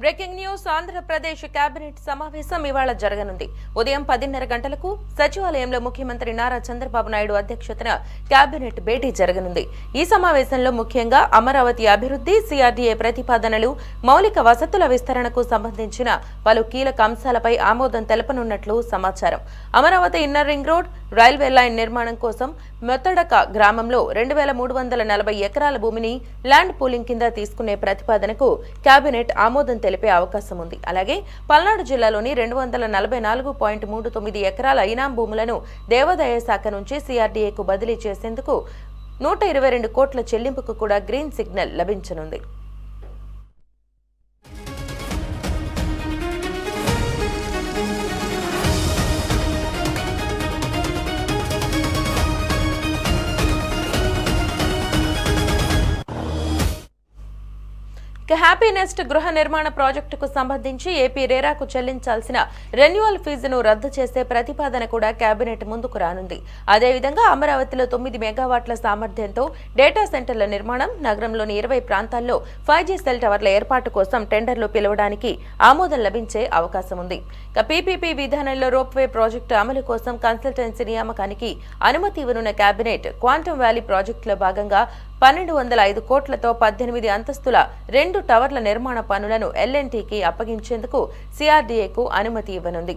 Breaking news Andhra Pradesh cabinet సమావేశం ఇవాళ జరగనుంది. ఉదయం 10:30 గంటలకు సచివాలయంలో ముఖ్యమంత్రి నారా చంద్రబాబు నాయుడు అధ్యక్షతన కేబినెట్ భేటీ జరగనుంది. ఈ సమావేశంలో ముఖ్యంగా అమరావతి అభివృద్ధి, సిఆర్డీఏ ప్రతిపాదనలు, మౌలిక వసతుల విస్తరణకు సంబంధించిన పలు కీలక అంశాలపై ఆమోదం తెలపనున్నట్లు సమాచారం. Amaravati inner ring road, railway line నిర్మాణం కోసం మెత్తడక గ్రామంలో 2340 ఎకరాల భూమిని ల్యాండ్ పూలింగ్ కింద తీసుకునే ప్రతిపాదనకు కేబినెట్ ఆమోదం తెలిపే అవకాశం ఉంది. అలాగే పల్నాడు జిల్లాలోని 244.39 ఎకరాల ఇనాం భూములను దేవాదాయ శాఖ నుంచి సిఆర్డీఏకు బదిలీ చేసేందుకు 122 కోట్ల చెల్లింపుకు కూడా గ్రీన్ సిగ్నల్ లభించనుంది. హ్యాపీ నెస్ట్ గృహ నిర్మాణ ప్రాజెక్టుకు సంబంధించి ఏపీ రెరాకు చెల్లించాల్సిన రెన్యువల్ ఫీజును రద్దు చేసే ప్రతిపాదన కూడా కేబినెట్ ముందుకు రానుంది. అదేవిధంగా అమరావతిలో 9 మెగావాట్ల సామర్థ్యంతో డేటా సెంటర్ల నిర్మాణం, నగరంలోని 20 ప్రాంతాల్లో 5G సెల్ టవర్ల ఏర్పాటు కోసం టెండర్లు పిలవడానికి ఆమోదం లభించే అవకాశం ఉంది. పీపీపీ విధానంలో రోప్వే ప్రాజెక్టు అమలు కోసం కన్సల్టెన్సీ నియామకానికి అనుమతి ఇవ్వనున్న కేబినెట్ క్వాంటమ్ వ్యాలీ ప్రాజెక్టులో భాగంగా 1205 కోట్లతో 18 అంతస్తుల 2 టవర్ల నిర్మాణ పనులను ఎల్ఎన్టీకి అప్పగించేందుకు సిఆర్డీఏకు అనుమతి ఇవ్వనుంది.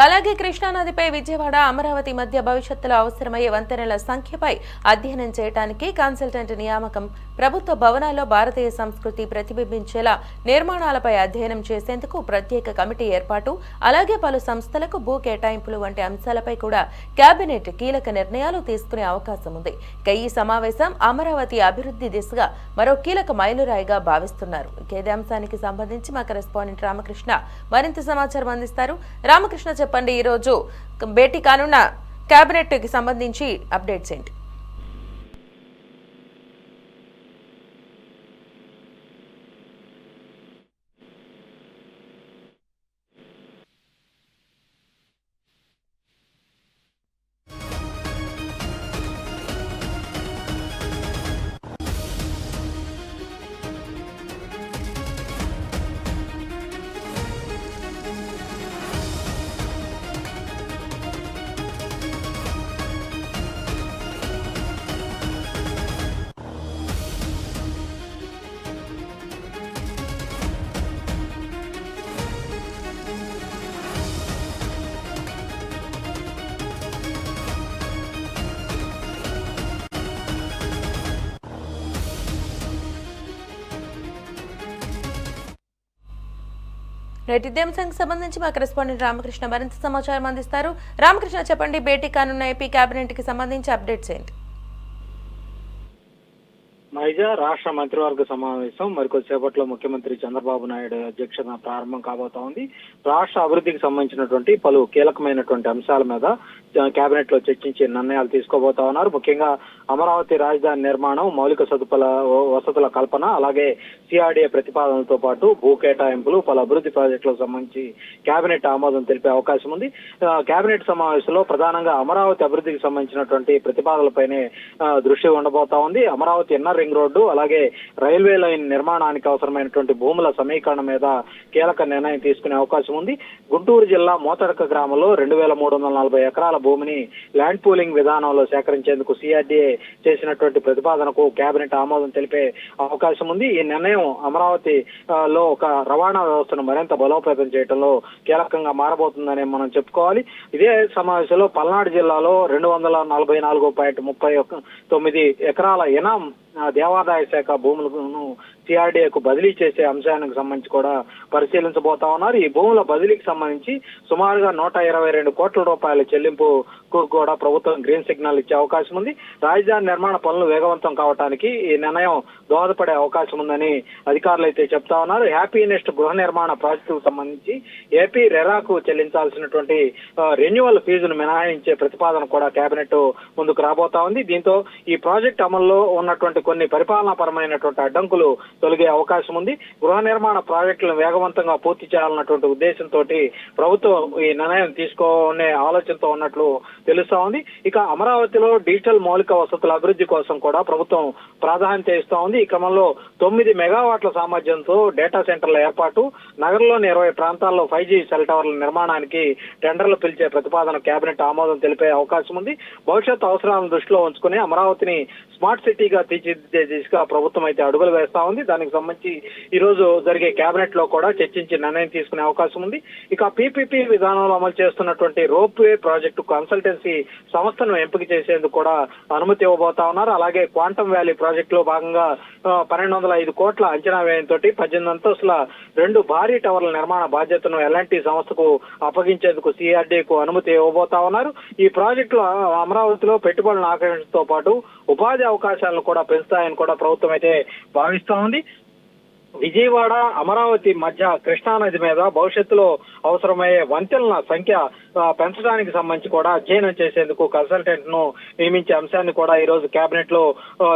అలాగే కృష్ణానదిపై విజయవాడ, అమరావతి మధ్య భవిష్యత్తులో అవసరమయ్యే వంతెనల సంఖ్యపై అధ్యయనం చేయడానికి కన్సల్టెంట్ నియామకం, ప్రభుత్వ భవనాల్లో భారతీయ సంస్కృతి ప్రతిబింబించేలా నిర్మాణాలపై అధ్యయనం చేసేందుకు ప్రత్యేక కమిటీ ఏర్పాటు, అలాగే పలు సంస్థలకు భూ కేటాయింపులు వంటి అంశాలపై కూడా కేబినెట్ కీలక నిర్ణయాలు తీసుకునే అవకాశం ఉంది. ఈ సమావేశం అమరావతి అభివృద్ధి దిశగా మరో కీలక మైలురాయిగా భావిస్తున్నారు. ఇదే అంశానికి సంబంధించి మా కరెస్పాండెంట్ రామకృష్ణ మరింత సమాచారం అందిస్తారు. రామకృష్ణ, చెప్పండి, ఈ రోజు భేటీ కానున్న కేబినెట్ కి సంబంధించి అప్డేట్స్ ఏంటి? ఇదే అంశానికి సంబంధించి మా కరెస్పాండెంట్ రామకృష్ణ మరింత సమాచారం అందిస్తారు. రామకృష్ణ, చెప్పండి, భేటీ కానున్న ఏపీ కేబినెట్ కి సంబంధించి అప్డేట్స్ ఏంటి? మైజా రాష్ట్ర మంత్రివర్గ సమావేశం మరికొద్దిసేపట్లో ముఖ్యమంత్రి చంద్రబాబు నాయుడు అధ్యక్షతన ప్రారంభం కాబోతా ఉంది. రాష్ట్ర అభివృద్ధికి సంబంధించినటువంటి పలు కీలకమైనటువంటి అంశాల మీద కేబినెట్ లో చర్చించి నిర్ణయాలు తీసుకోబోతా ఉన్నారు. ముఖ్యంగా అమరావతి రాజధాని నిర్మాణం, మౌలిక వసతుల కల్పన, అలాగే సిఆర్డీఏ ప్రతిపాదనలతో పాటు భూ కేటాయింపులు, పలు అభివృద్ధి ప్రాజెక్టులకు సంబంధించి కేబినెట్ ఆమోదం తెలిపే అవకాశం ఉంది. కేబినెట్ సమావేశంలో ప్రధానంగా అమరావతి అభివృద్ధికి సంబంధించినటువంటి ప్రతిపాదనలపైనే దృష్టి ఉండబోతా ఉంది. అమరావతి ఇన్నర్ రింగ్ రోడ్డు, అలాగే రైల్వే లైన్ నిర్మాణానికి అవసరమైనటువంటి భూముల సమీకరణ మీద కీలక నిర్ణయం తీసుకునే అవకాశం ఉంది. గుంటూరు జిల్లా మోతడక గ్రామంలో 2340 ఎకరాల భూమిని ల్యాండ్ పూలింగ్ విధానంలో సేకరించేందుకు సిఆర్డీఏ చేసినటువంటి ప్రతిపాదనకు కేబినెట్ ఆమోదం తెలిపే అవకాశం ఉంది. ఈ నిర్ణయం అమరావతి లో ఒక రవాణా వ్యవస్థను మరింత బలోపేతం చేయడంలో కీలకంగా మారబోతుందని మనం చెప్పుకోవాలి. ఇదే సమావేశంలో పల్నాడు జిల్లాలో 244.39 ఎకరాల ఇనాం దేవాదాయ శాఖ భూములను సిఆర్డీఏకు బదిలీ చేసే అంశానికి సంబంధించి కూడా పరిశీలించబోతా ఉన్నారు. ఈ భూముల బదిలీకి సంబంధించి సుమారుగా 122 కోట్ల రూపాయల చెల్లింపుకు కూడా ప్రభుత్వం గ్రీన్ సిగ్నల్ ఇచ్చే అవకాశం ఉంది. రాజధాని నిర్మాణ పనులు వేగవంతం కావడానికి ఈ నిర్ణయం దోహదపడే అవకాశం ఉందని అధికారులు అయితే చెప్తా ఉన్నారు. హ్యాపీ నెస్ట్ గృహ నిర్మాణ ప్రాజెక్టుకు సంబంధించి ఏపీ రెరాకు చెల్లించాల్సినటువంటి రెన్యువల్ ఫీజును మినహాయించే ప్రతిపాదన కూడా కేబినెట్ ముందుకు రాబోతా ఉంది. దీంతో ఈ ప్రాజెక్ట్ అమల్లో ఉన్నటువంటి కొన్ని పరిపాలనాపరమైనటువంటి అడ్డంకులు తొలగే అవకాశం ఉంది. గృహ నిర్మాణ ప్రాజెక్టులను వేగవంతంగా పూర్తి చేయాలన్నటువంటి ఉద్దేశంతో ప్రభుత్వం ఈ నిర్ణయం తీసుకునే ఆలోచనతో ఉన్నట్లు తెలుస్తా ఉంది. ఇక అమరావతిలో డిజిటల్ మౌలిక వసతుల అభివృద్ధి కోసం కూడా ప్రభుత్వం ప్రాధాన్యత ఇస్తా ఉంది. ఈ క్రమంలో 9 మెగావాట్ల సామర్థ్యంతో డేటా సెంటర్ల ఏర్పాటు, నగరంలోని 20 ప్రాంతాల్లో 5G సెల్ టవర్ల నిర్మాణానికి టెండర్లు పిలిచే ప్రతిపాదన కేబినెట్ ఆమోదం తెలిపే అవకాశం ఉంది. భవిష్యత్ అవసరాలను దృష్టిలో ఉంచుకుని అమరావతిని స్మార్ట్ సిటీగా తీర్చిదిద్దే దిశగా ప్రభుత్వం అయితే అడుగులు వేస్తా ఉంది. దానికి సంబంధించి ఈ రోజు జరిగే కేబినెట్ లో కూడా చర్చించి నిర్ణయం తీసుకునే అవకాశం ఉంది. ఇక పీపీపీ విధానంలో అమలు చేస్తున్నటువంటి రోప్ వే ప్రాజెక్టు కన్సల్టెన్సీ సంస్థను ఎంపిక చేసేందుకు కూడా అనుమతి ఇవ్వబోతా ఉన్నారు. అలాగే క్వాంటమ్ వ్యాలీ ప్రాజెక్టులో భాగంగా 1205 కోట్ల అంచనా వ్యయంతో 18 అంతస్తుల 2 భారీ టవర్ల నిర్మాణ బాధ్యతను ఎల్ఎన్టీ సంస్థకు అప్పగించేందుకు సిఆర్డీకు అనుమతి ఇవ్వబోతా ఉన్నారు. ఈ ప్రాజెక్టులు అమరావతిలో పెట్టుబడులను ఆకర్షించడంతో పాటు ఉపాధి అవకాశాలను కూడా పెంచుతాయని కూడా ప్రభుత్వం అయితే భావిస్తా ఉంది. విజయవాడ అమరావతి మధ్య కృష్ణానది మీద భవిష్యత్తులో అవసరమయ్యే వంతెనల సంఖ్య పెంచడానికి సంబంధించి కూడా అధ్యయనం చేసేందుకు కన్సల్టెంట్ ను నియమించే అంశాన్ని కూడా ఈ రోజు కేబినెట్ లో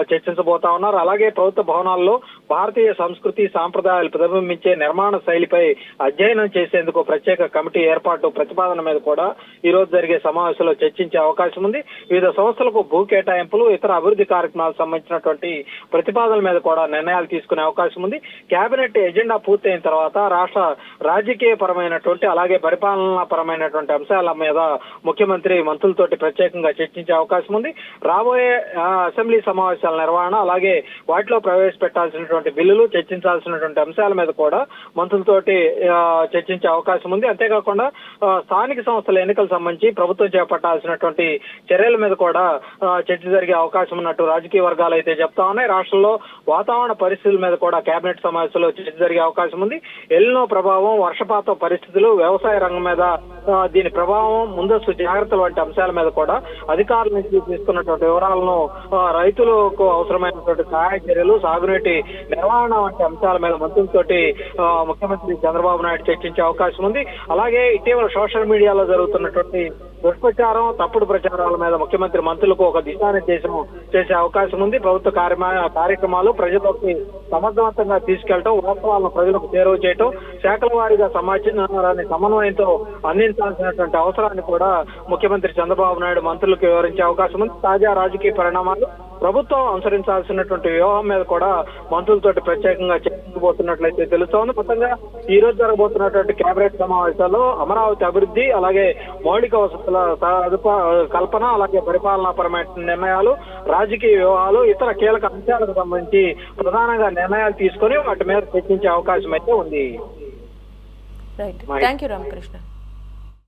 చర్చించబోతా ఉన్నారు. అలాగే ప్రభుత్వ భవనాల్లో భారతీయ సంస్కృతి సాంప్రదాయాలు ప్రతిబింబించే నిర్మాణ శైలిపై అధ్యయనం చేసేందుకు ప్రత్యేక కమిటీ ఏర్పాటు ప్రతిపాదన మీద కూడా ఈ రోజు జరిగే సమావేశంలో చర్చించే అవకాశం ఉంది. వివిధ సంస్థలకు భూ కేటాయింపులు, ఇతర అభివృద్ధి కార్యక్రమాలకు సంబంధించినటువంటి ప్రతిపాదనల మీద కూడా నిర్ణయాలు తీసుకునే అవకాశం ఉంది. కేబినెట్ ఎజెండా పూర్తయిన తర్వాత రాష్ట్ర రాజకీయ పరమైనటువంటి అలాగే పరిపాలనా పరమైనటువంటి అంశాల మీద ముఖ్యమంత్రి మంత్రులతోటి ప్రత్యేకంగా చర్చించే అవకాశం ఉంది. రాబోయే అసెంబ్లీ సమావేశాల నిర్వహణ అలాగే వాటిలో ప్రవేశపెట్టాల్సినటువంటి బిల్లులు, చర్చించాల్సినటువంటి అంశాల మీద కూడా మంత్రులతోటి చర్చించే అవకాశం ఉంది. అంతేకాకుండా స్థానిక సంస్థల ఎన్నికలకు సంబంధించి ప్రభుత్వం చేపట్టాల్సినటువంటి చర్యల మీద కూడా చర్చ జరిగే అవకాశం ఉన్నట్టు రాజకీయ వర్గాలు అయితే చెప్తా ఉన్నాయి. రాష్ట్రంలో వాతావరణ పరిస్థితుల మీద కూడా కేబినెట్ సమావేశంలో చర్చ జరిగే అవకాశం ఉంది. ఎల్నినో ప్రభావం, వర్షపాతం పరిస్థితులు, వ్యవసాయ రంగం మీద దీని ప్రభావం, ముందస్తు జాగ్రత్తలు వంటి అంశాల మీద కూడా అధికారుల నుంచి తీసుకున్నటువంటి వివరాలను, రైతులకు అవసరమైనటువంటి సహాయ చర్యలు, సాగునీటి నిర్వహణ వంటి అంశాల మీద మంత్రులతోటి ముఖ్యమంత్రి చంద్రబాబు నాయుడు చర్చించే అవకాశం ఉంది. అలాగే ఇటీవల సోషల్ మీడియాలో జరుగుతున్నటువంటి దుష్ప్రచారం, తప్పుడు ప్రచారాల మీద ముఖ్యమంత్రి మంత్రులకు ఒక దిశానిర్దేశం చేసే అవకాశం ఉంది. ప్రభుత్వ కార్యక్రమాలు ప్రజల్లోకి సమర్థవంతంగా తీసుకెళ్లడం, వాస్తవాలను ప్రజలకు చేరువ చేయడం, శాఖల వారీగా సమాచారాన్ని సమన్వయంతో అందించాల్సినటువంటి అవసరాన్ని కూడా ముఖ్యమంత్రి చంద్రబాబు నాయుడు మంత్రులకు వివరించే అవకాశం ఉంది. తాజా రాజకీయ పరిణామాలు, ప్రభుత్వం అనుసరించాల్సినటువంటి వ్యూహం మీద కూడా మంత్రులతోటి ప్రత్యేకంగా చర్చించబోతున్నట్లయితే తెలుస్తోంది. మొత్తంగా ఈ రోజు జరగబోతున్నటువంటి కేబినెట్ సమావేశాల్లో అమరావతి అభివృద్ధి, అలాగే మౌలిక వసతుల కల్పన, అలాగే పరిపాలనాపరమైన నిర్ణయాలు, రాజకీయ వ్యూహాలు, ఇతర కీలక అంశాలకు సంబంధించి ప్రధానంగా నిర్ణయాలు తీసుకొని వాటి మీద చర్చించే అవకాశం అయితే ఉంది. Right, thank you Ramakrishna.